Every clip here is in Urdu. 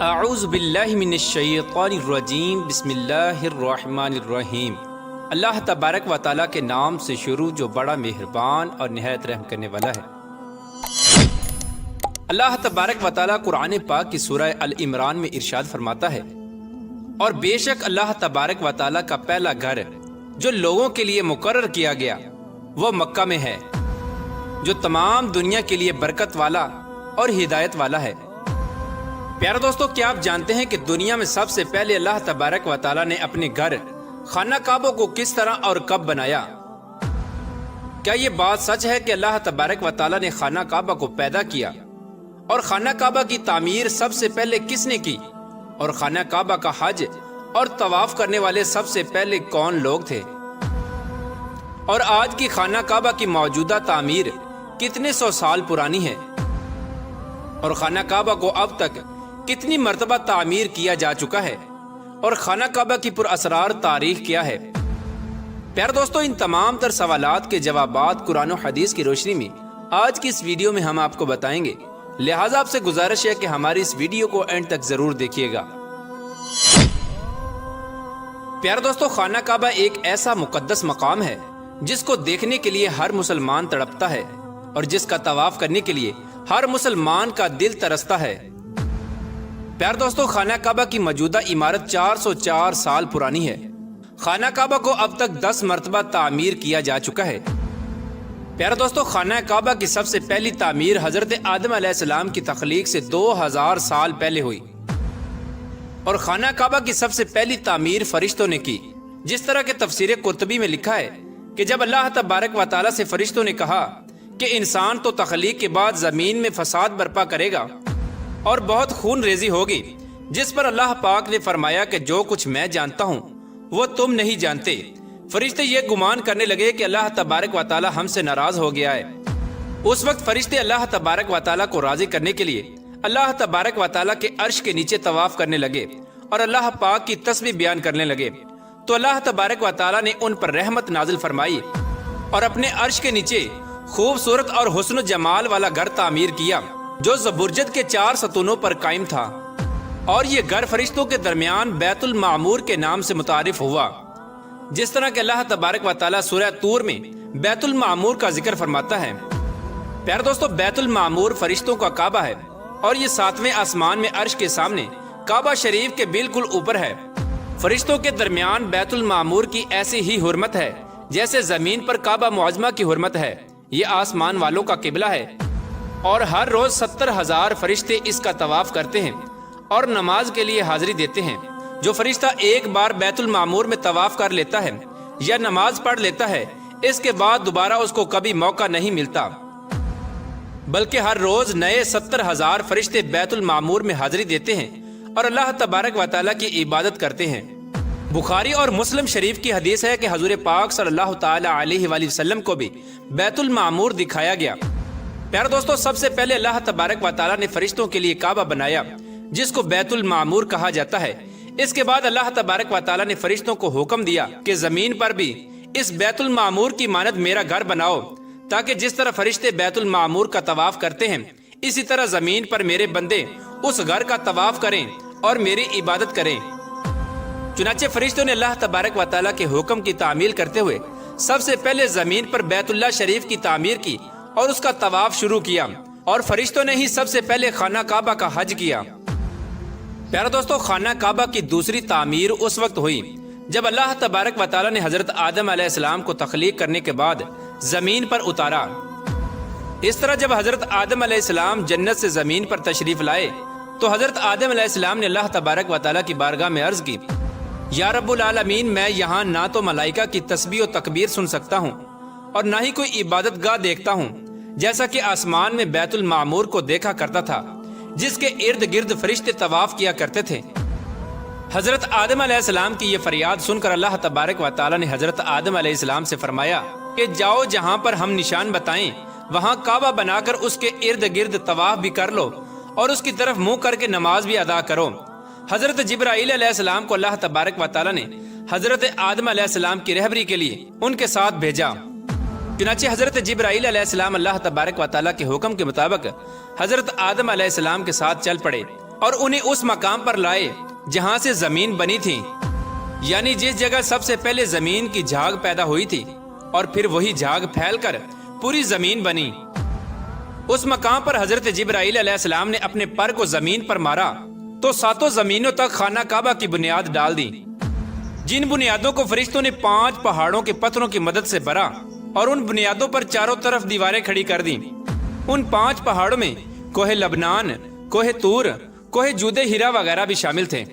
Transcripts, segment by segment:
اعوذ باللہ من الشیطان الرجیم بسم اللہ الرحمن الرحیم۔ اللہ تبارک و تعالیٰ کے نام سے شروع جو بڑا مہربان اور نہایت رحم کرنے والا ہے۔ اللہ تبارک و تعالیٰ قرآن پاک کی سورہ العمران میں ارشاد فرماتا ہے، اور بے شک اللہ تبارک و تعالیٰ کا پہلا گھر جو لوگوں کے لیے مقرر کیا گیا وہ مکہ میں ہے، جو تمام دنیا کے لیے برکت والا اور ہدایت والا ہے۔ پیارے دوستو، کیا آپ جانتے ہیں کہ دنیا میں سب سے پہلے اللہ تبارک و تعالیٰ نے اپنے گھر خانہ کعبہ کو کس طرح اور کب بنایا؟ کیا یہ بات سچ ہے کہ اللہ تبارک و تعالیٰ نے خانہ کعبہ کو پیدا کیا؟ اور خانہ کعبہ کی تعمیر سب سے پہلے کس نے کی؟ اور خانہ کعبہ کا حج اور طواف کرنے والے سب سے پہلے کون لوگ تھے؟ اور آج کی خانہ کعبہ کی موجودہ تعمیر کتنے سو سال پرانی ہے؟ اور خانہ کعبہ کو اب تک کتنی مرتبہ تعمیر کیا جا چکا ہے؟ اور خانہ کعبہ کی پر اسرار تاریخ کیا ہے؟ پیارے دوستو، ان تمام تر سوالات کے جوابات قرآن و حدیث کی روشنی میں آج کی اس ویڈیو میں ہم آپ کو بتائیں گے، لہٰذا آپ سے گزارش ہے کہ ہماری اس ویڈیو کو اینڈ تک ضرور دیکھیے گا۔ پیارے دوستو، خانہ کعبہ ایک ایسا مقدس مقام ہے جس کو دیکھنے کے لیے ہر مسلمان تڑپتا ہے اور جس کا طواف کرنے کے لیے ہر مسلمان کا دل ترستا ہے۔ پیارے دوستو، خانہ کعبہ کی موجودہ عمارت 404 سال پرانی ہے۔ خانہ کعبہ کو اب تک 10 مرتبہ تعمیر کیا جا چکا ہے۔ پیارے دوستو، خانہ کعبہ کی سب سے پہلی تعمیر حضرت آدم علیہ السلام کی تخلیق سے 2000 سال پہلے ہوئی، اور خانہ کعبہ کی سب سے پہلی تعمیر فرشتوں نے کی، جس طرح کہ تفسیر قرطبی میں لکھا ہے کہ جب اللہ تبارک و تعالیٰ سے فرشتوں نے کہا کہ انسان تو تخلیق کے بعد زمین میں فساد برپا کرے گا اور بہت خون ریزی ہوگی، جس پر اللہ پاک نے فرمایا کہ جو کچھ میں جانتا ہوں وہ تم نہیں جانتے، فرشتے یہ گمان کرنے لگے کہ اللہ تبارک و تعالیٰ ہم سے ناراض ہو گیا ہے۔ اس وقت فرشتے اللہ تبارک و تعالیٰ کو راضی کرنے کے لیے اللہ تبارک و تعالیٰ کے عرش کے نیچے طواف کرنے لگے اور اللہ پاک کی تسبیح بیان کرنے لگے، تو اللہ تبارک و تعالیٰ نے ان پر رحمت نازل فرمائی اور اپنے عرش کے نیچے خوبصورت اور حسن و جمال والا گھر تعمیر کیا جو زبرجد کے 4 ستونوں پر قائم تھا، اور یہ گھر فرشتوں کے درمیان بیت المعمور کے نام سے متعارف ہوا، جس طرح کہ اللہ تبارک و تعالیٰ سورہ طور میں بیت المعمور کا ذکر فرماتا ہے۔ پیارے دوستو، بیت المعمور فرشتوں کا کعبہ ہے، اور یہ 7ویں آسمان میں عرش کے سامنے کعبہ شریف کے بالکل اوپر ہے۔ فرشتوں کے درمیان بیت المعمور کی ایسی ہی حرمت ہے جیسے زمین پر کعبہ معظمہ کی حرمت ہے۔ یہ آسمان والوں کا قبلہ ہے، اور ہر روز 70,000 فرشتے اس کا طواف کرتے ہیں اور نماز کے لیے حاضری دیتے ہیں۔ جو فرشتہ ایک بار بیت المعمور میں طواف کر لیتا ہے یا نماز پڑھ لیتا ہے، اس کے بعد دوبارہ اس کو کبھی موقع نہیں ملتا، بلکہ ہر روز نئے 70,000 فرشتے بیت المعمور میں حاضری دیتے ہیں اور اللہ تبارک و تعالیٰ کی عبادت کرتے ہیں۔ بخاری اور مسلم شریف کی حدیث ہے کہ حضور پاک صلی اللہ تعالی علیہ وآلہ وسلم کو بھی بیت المعمور دکھایا گیا۔ پیارے دوستو، سب سے پہلے اللہ تبارک و تعالیٰ نے فرشتوں کے لیے کعبہ بنایا جس کو بیت المعمور کہا جاتا ہے۔ اس کے بعد اللہ تبارک و تعالیٰ نے فرشتوں کو حکم دیا کہ زمین پر بھی اس بیت المعمور کی مانند میرا گھر بناؤ، تاکہ جس طرح فرشتے بیت المعمور کا طواف کرتے ہیں اسی طرح زمین پر میرے بندے اس گھر کا طواف کریں اور میری عبادت کریں۔ چنانچہ فرشتوں نے اللہ تبارک و تعالیٰ کے حکم کی تعمیل کرتے ہوئے سب سے پہلے زمین پر بیت اللہ شریف کی تعمیر کی اور اس کا طواف شروع کیا، اور فرشتوں نے ہی سب سے پہلے خانہ کعبہ کا حج کیا۔ پیارے دوستو، خانہ کعبہ کی دوسری تعمیر اس وقت ہوئی جب اللہ تبارک و تعالیٰ نے حضرت آدم علیہ السلام کو تخلیق کرنے کے بعد زمین پر اتارا۔ اس طرح جب حضرت آدم علیہ السلام جنت سے زمین پر تشریف لائے تو حضرت آدم علیہ السلام نے اللہ تبارک و تعالیٰ کی بارگاہ میں عرض کی، یا رب العالمین، میں یہاں نہ تو ملائکہ کی تسبیح و تکبیر سن سکتا ہوں اور نہ ہی کوئی عبادت گاہ دیکھتا ہوں، جیسا کہ آسمان میں بیت المعمور کو دیکھا کرتا تھا جس کے ارد گرد فرشتے طواف کیا کرتے تھے۔ حضرت آدم علیہ السلام کی یہ فریاد سن کر اللہ تبارک و تعالیٰ نے حضرت آدم علیہ السلام سے فرمایا کہ جاؤ، جہاں پر ہم نشان بتائیں وہاں کعبہ بنا کر اس کے ارد گرد طواف بھی کر لو اور اس کی طرف منہ کر کے نماز بھی ادا کرو۔ حضرت جبرائیل علیہ السلام کو اللہ تبارک و تعالیٰ نے حضرت آدم علیہ السلام کی رہبری کے لیے ان کے ساتھ بھیجا۔ چنانچہ حضرت جبرائیل علیہ السلام اللہ تبارک و تعالیٰ کے حکم کے مطابق حضرت آدم علیہ السلام کے ساتھ چل پڑے اور انہیں اس مقام پر لائے جہاں سے زمین بنی تھی، یعنی جس جگہ سب سے پہلے زمین کی جھاگ پیدا ہوئی تھی، اور پھر وہی جھاگ پھیل کر پوری زمین بنی۔ اس مقام پر حضرت جبرائیل علیہ السلام نے اپنے پر کو زمین پر مارا تو 7 زمینوں تک خانہ کعبہ کی بنیاد ڈال دی، جن بنیادوں کو فرشتوں نے 5 پہاڑوں کے پتھروں کی مدد سے بھرا اور ان بنیادوں پر چاروں طرف دیواریں کھڑی کر دیں۔ ان 5 پہاڑوں میں کوہ لبنان، کوہ طور، کوہ جود ہیرا وغیرہ بھی شامل تھے۔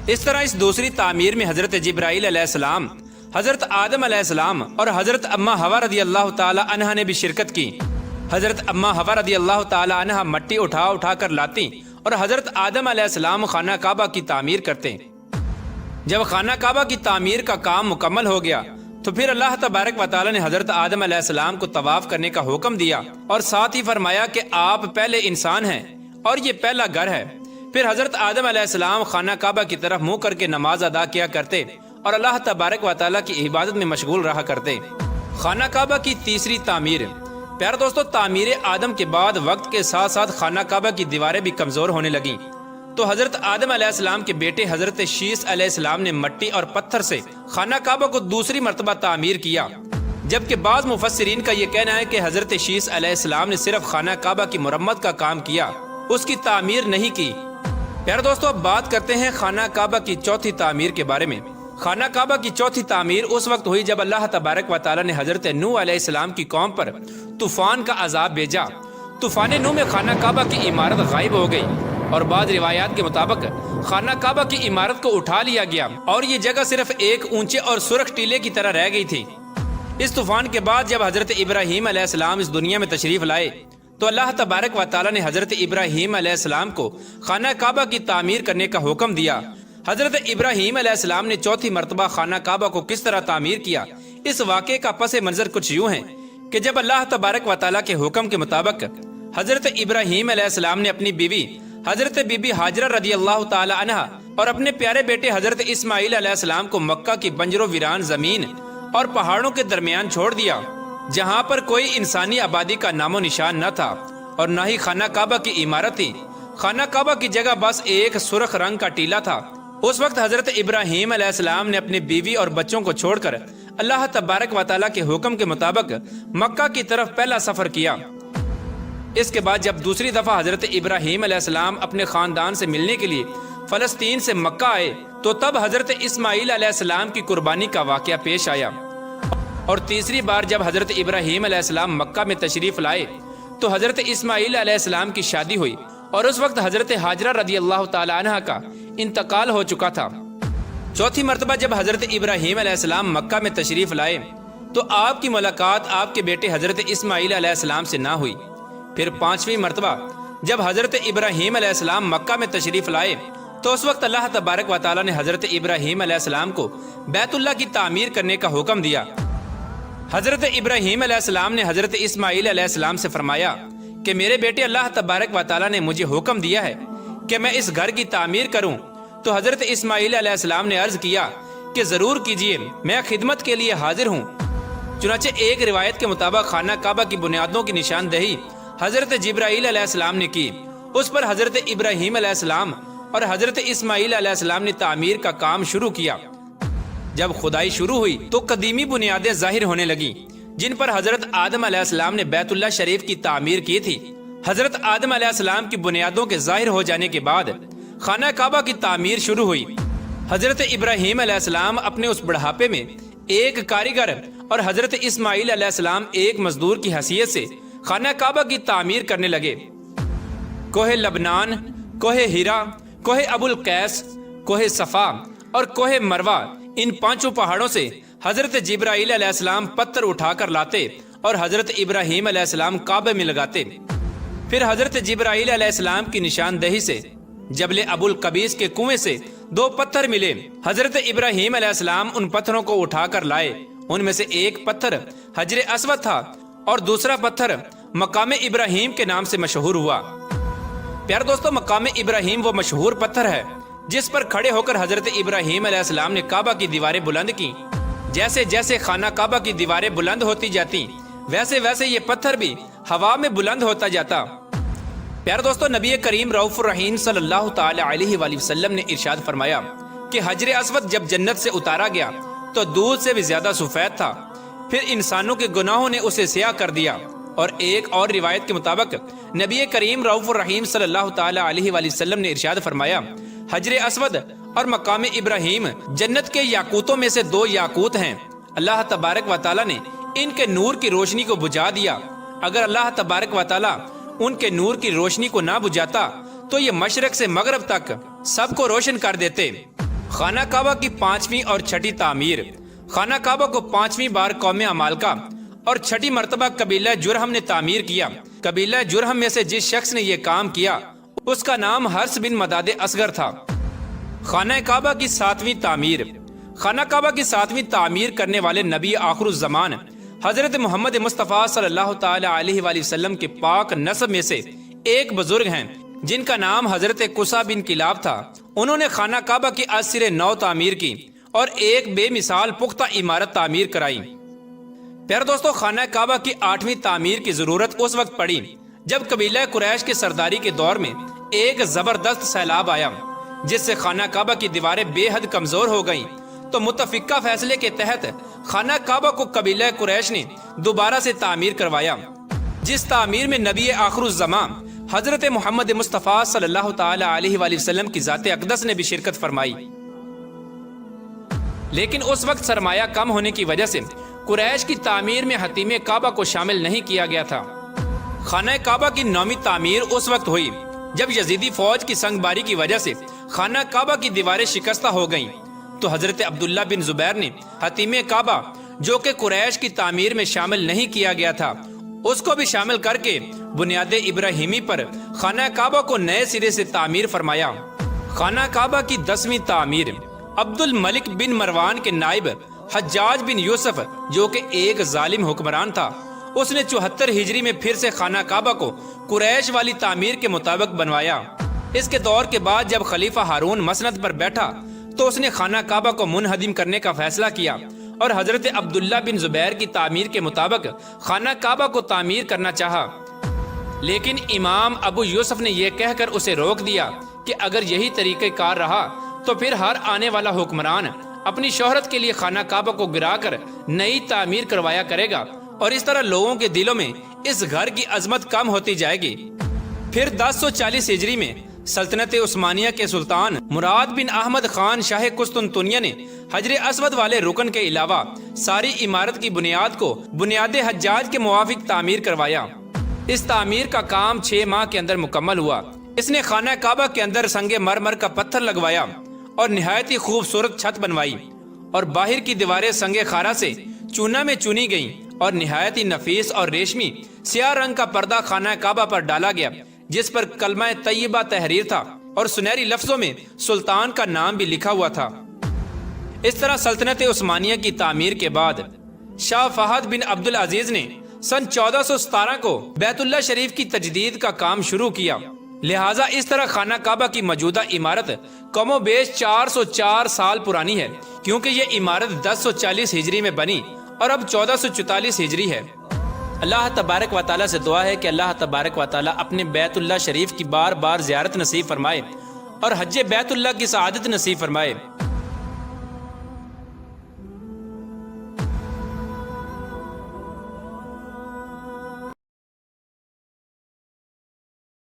اس طرح اس دوسری تعمیر میں حضرت جبرائیل علیہ السلام، حضرت آدم علیہ السلام اور حضرت اما حوا رضی اللہ تعالی عنہا نے بھی شرکت کی۔ حضرت اما حوا رضی اللہ تعالی عنہا مٹی اٹھا اٹھا کر لاتی اور حضرت آدم علیہ السلام خانہ کعبہ کی تعمیر کرتے۔ جب خانہ کعبہ کی تعمیر کا کام مکمل ہو گیا تو پھر اللہ تبارک و تعالی نے حضرت آدم علیہ السلام کو طواف کرنے کا حکم دیا اور ساتھ ہی فرمایا کہ آپ پہلے انسان ہیں اور یہ پہلا گھر ہے۔ پھر حضرت آدم علیہ السلام خانہ کعبہ کی طرف منہ کر کے نماز ادا کیا کرتے اور اللہ تبارک و تعالی کی عبادت میں مشغول رہا کرتے۔ خانہ کعبہ کی تیسری تعمیر۔ پیارے دوستو، تعمیر آدم کے بعد وقت کے ساتھ ساتھ خانہ کعبہ کی دیواریں بھی کمزور ہونے لگیں، تو حضرت آدم علیہ السلام کے بیٹے حضرت شیس علیہ السلام نے مٹی اور پتھر سے خانہ کعبہ کو دوسری مرتبہ تعمیر کیا، جبکہ بعض مفسرین کا یہ کہنا ہے کہ حضرت شیس علیہ السلام نے صرف خانہ کعبہ کی مرمت کا کام کیا، اس کی تعمیر نہیں کی۔ پیارے دوستو، اب بات کرتے ہیں خانہ کعبہ کی چوتھی تعمیر کے بارے میں۔ خانہ کعبہ کی چوتھی تعمیر اس وقت ہوئی جب اللہ تبارک و تعالی نے حضرت نوح علیہ السلام کی قوم پر طوفان کا عذاب بھیجا۔ طوفان نوح میں خانہ کعبہ کی عمارت غائب ہو گئی اور بعض روایات کے مطابق خانہ کعبہ کی عمارت کو اٹھا لیا گیا اور یہ جگہ صرف ایک اونچے اور سرخ ٹیلے کی طرح رہ گئی تھی۔ اس طوفان کے بعد جب حضرت ابراہیم علیہ السلام اس دنیا میں تشریف لائے تو اللہ تبارک و تعالی نے حضرت ابراہیم علیہ السلام کو خانہ کعبہ کی تعمیر کرنے کا حکم دیا۔ حضرت ابراہیم علیہ السلام نے چوتھی مرتبہ خانہ کعبہ کو کس طرح تعمیر کیا، اس واقعے کا پس منظر کچھ یوں ہے کہ جب اللہ تبارک و تعالی کے حکم کے مطابق حضرت ابراہیم علیہ السلام نے اپنی بیوی حضرت بی بی ہاجرہ رضی اللہ تعالی عنہا اور اپنے پیارے بیٹے حضرت اسماعیل علیہ السلام کو مکہ کی بنجر و ویران زمین اور پہاڑوں کے درمیان چھوڑ دیا، جہاں پر کوئی انسانی آبادی کا نام و نشان نہ تھا اور نہ ہی خانہ کعبہ کی عمارت تھی۔ خانہ کعبہ کی جگہ بس ایک سرخ رنگ کا ٹیلا تھا۔ اس وقت حضرت ابراہیم علیہ السلام نے اپنی بیوی اور بچوں کو چھوڑ کر اللہ تبارک و تعالیٰ کے حکم کے مطابق مکہ کی طرف پہلا سفر کیا۔ اس کے بعد جب دوسری دفعہ حضرت ابراہیم علیہ السلام اپنے خاندان سے ملنے کے لیے فلسطین سے مکہ آئے تو تب حضرت اسماعیل علیہ السلام کی قربانی کا واقعہ پیش آیا، اور تیسری بار جب حضرت ابراہیم علیہ السلام مکہ میں تشریف لائے تو حضرت اسماعیل علیہ السلام کی شادی ہوئی اور اس وقت حضرت ہاجرہ رضی اللہ تعالی عنہا کا انتقال ہو چکا تھا۔ چوتھی مرتبہ جب حضرت ابراہیم علیہ السلام مکہ میں تشریف لائے تو آپ کی ملاقات آپ کے بیٹے حضرت اسماعیل علیہ السلام سے نہ ہوئی۔ پھر پانچویں مرتبہ جب حضرت ابراہیم علیہ السلام مکہ میں تشریف لائے تو اس وقت اللہ تبارک و تعالی نے حضرت ابراہیم علیہ السلام کو بیت اللہ کی تعمیر کرنے کا حکم دیا۔ حضرت ابراہیم علیہ السلام نے حضرت اسماعیل علیہ السلام سے فرمایا کہ میرے بیٹے اللہ تبارک و تعالی نے مجھے حکم دیا ہے کہ میں اس گھر کی تعمیر کروں، تو حضرت اسماعیل علیہ السلام نے عرض کیا کہ ضرور کیجئے، میں خدمت کے لیے حاضر ہوں۔ چنانچہ ایک روایت کے مطابق خانہ کعبہ کی بنیادوں کی نشاندہی حضرت جبرائیل علیہ السلام نے کی، اس پر حضرت ابراہیم علیہ السلام اور حضرت اسماعیل علیہ السلام نے تعمیر کا کام شروع کیا۔ جب کھدائی شروع ہوئی تو قدیمی بنیادیں ظاہر ہونے لگیں جن پر حضرت آدم علیہ السلام نے بیت اللہ شریف کی تعمیر کی تھی۔ حضرت آدم علیہ السلام کی بنیادوں کے ظاہر ہو جانے کے بعد خانہ کعبہ کی تعمیر شروع ہوئی۔ حضرت ابراہیم علیہ السلام اپنے اس بڑھاپے میں ایک کاریگر اور حضرت اسماعیل علیہ السلام ایک مزدور کی حیثیت سے خانہ کعبہ کی تعمیر کرنے لگے۔ کوہ لبنان، کوہ ہیرا، کوہ ابو القیس، کوہ صفا اور کوہ مروہ، ان پانچوں پہاڑوں سے حضرت جبرائیل علیہ السلام پتھر اٹھا کر لاتے اور حضرت ابراہیم علیہ السلام کعبے میں لگاتے۔ پھر حضرت جبرائیل علیہ السلام کی نشاندہی سے جبل ابو القبیس کے کنویں سے 2 پتھر ملے۔ حضرت ابراہیم علیہ السلام ان پتھروں کو اٹھا کر لائے۔ ان میں سے ایک پتھر حجر اسود تھا اور دوسرا پتھر مقام ابراہیم کے نام سے مشہور ہوا۔ پیارے دوستو، مقام ابراہیم وہ مشہور پتھر ہے جس پر کھڑے ہو کر حضرت ابراہیم علیہ السلام نے کعبہ کی دیواریں بلند کی۔ جیسے جیسے خانہ کعبہ کی دیواریں بلند ہوتی جاتی ویسے ویسے یہ پتھر بھی ہوا میں بلند ہوتا جاتا۔ پیارے دوستو، نبی کریم رؤوف الرحیم صلی اللہ تعالی علیہ وآلہ وسلم نے ارشاد فرمایا کہ حجر اسود جب جنت سے اتارا گیا تو دودھ سے بھی زیادہ سفید تھا، پھر انسانوں کے گناہوں نے اسے سیاہ کر دیا۔ اور ایک اور روایت کے مطابق نبی کریم رؤوف الرحیم صلی اللہ تعالی علیہ وآلہ وسلم نے ارشاد فرمایا، حجر اسود اور مقام ابراہیم جنت کے یاقوتوں میں سے 2 یاقوت ہیں۔ اللہ تبارک و تعالی نے ان کے نور کی روشنی کو بجھا دیا۔ اگر اللہ تبارک و تعالی ان کے نور کی روشنی کو نہ بجھاتا تو یہ مشرق سے مغرب تک سب کو روشن کر دیتے۔ خانہ کعبہ کی 5ویں اور 6ٹھی تعمیر۔ خانہ کعبہ کو 5ویں بار قوم عمالقہ اور 6ٹھی مرتبہ قبیلہ جرہم نے تعمیر کیا۔ قبیلہ جرہم میں سے جس شخص نے یہ کام کیا اس کا نام حرس بن مداد اصغر تھا۔ خانہ کعبہ کی 7ویں تعمیر۔ خانہ کعبہ کی 7ویں تعمیر کرنے والے نبی آخر الزمان حضرت محمد مصطفیٰ صلی اللہ تعالی علیہ وآلہ وسلم کے پاک نسب میں سے ایک بزرگ ہیں جن کا نام حضرت قصہ بن کلاب تھا۔ انہوں نے خانہ کعبہ کی از سر نو تعمیر کی اور ایک بے مثال پختہ عمارت تعمیر کرائی۔ پیارے دوستو، خانہ کعبہ کی 8ویں تعمیر کی ضرورت اس وقت پڑی جب قبیلہ قریش کے سرداری کے دور میں ایک زبردست سیلاب آیا جس سے خانہ کعبہ کی دیواریں بے حد کمزور ہو گئیں، تو متفقہ فیصلے کے تحت خانہ کعبہ کو قبیلہ قریش نے دوبارہ سے تعمیر کروایا، جس تعمیر میں نبی آخر الزمان حضرت محمد مصطفیٰ صلی اللہ تعالی علیہ وآلہ وسلم کی ذات اقدس نے بھی شرکت فرمائی۔ لیکن اس وقت سرمایہ کم ہونے کی وجہ سے قریش کی تعمیر میں حتیم کعبہ کو شامل نہیں کیا گیا تھا۔ خانہ کعبہ کی 9ویں تعمیر اس وقت ہوئی جب یزیدی فوج کی سنگ باری کی وجہ سے خانہ کعبہ کی دیواریں شکستہ ہو گئیں، تو حضرت عبداللہ بن زبیر نے حتیم کعبہ جو کہ قریش کی تعمیر میں شامل نہیں کیا گیا تھا اس کو بھی شامل کر کے بنیاد ابراہیمی پر خانہ کعبہ کو نئے سرے سے تعمیر فرمایا۔ خانہ کعبہ کی 10ویں تعمیر۔ عبد الملک بن مروان کے نائب حجاج بن یوسف جو کہ ایک ظالم حکمران تھا، اس نے 74 ہجری میں پھر سے خانہ کعبہ کو قریش والی تعمیر کے مطابق بنوایا۔ اس کے دور کے بعد جب خلیفہ ہارون مسند پر بیٹھا تو اس نے خانہ کعبہ کو منہدم کرنے کا فیصلہ کیا اور حضرت عبداللہ بن زبیر کی تعمیر کے مطابق خانہ کعبہ کو تعمیر کرنا چاہا، لیکن امام ابو یوسف نے یہ کہہ کر اسے روک دیا کہ اگر یہی طریقہ کار رہا تو پھر ہر آنے والا حکمران اپنی شہرت کے لیے خانہ کعبہ کو گرا کر نئی تعمیر کروایا کرے گا اور اس طرح لوگوں کے دلوں میں اس گھر کی عظمت کم ہوتی جائے گی۔ پھر 1040 ہجری میں سلطنت عثمانیہ کے سلطان مراد بن احمد خان شاہ قسطنطنیہ نے حجر اسود والے رکن کے علاوہ ساری عمارت کی بنیاد کو بنیاد حجاج کے موافق تعمیر کروایا۔ اس تعمیر کا کام 6 ماہ کے اندر مکمل ہوا۔ اس نے خانہ کعبہ کے اندر سنگ مرمر کا پتھر لگوایا اور نہایت ہی خوبصورت چھت بنوائی، اور باہر کی دیواریں سنگ خارا سے چونا میں چنی گئیں اور نہایت ہی نفیس اور ریشمی سیاہ رنگ کا پردہ خانہ کعبہ پر ڈالا گیا جس پر کلمہ طیبہ تحریر تھا اور سنہری لفظوں میں سلطان کا نام بھی لکھا ہوا تھا۔ اس طرح سلطنت عثمانیہ کی تعمیر کے بعد شاہ فہد بن عبد العزیز نے سن 1417 کو بیت اللہ شریف کی تجدید کا کام شروع کیا، لہٰذا اس طرح خانہ کعبہ کی موجودہ عمارت کم و بیش 404 سال پرانی ہے، کیونکہ یہ عمارت 1040 ہجری میں بنی اور اب 1444 ہجری ہے۔ اللہ تبارک و تعالیٰ سے دعا ہے کہ اللہ تبارک و تعالیٰ اپنے بیت اللہ شریف کی بار بار زیارت نصیب فرمائے اور حج بیت اللہ کی سعادت نصیب فرمائے۔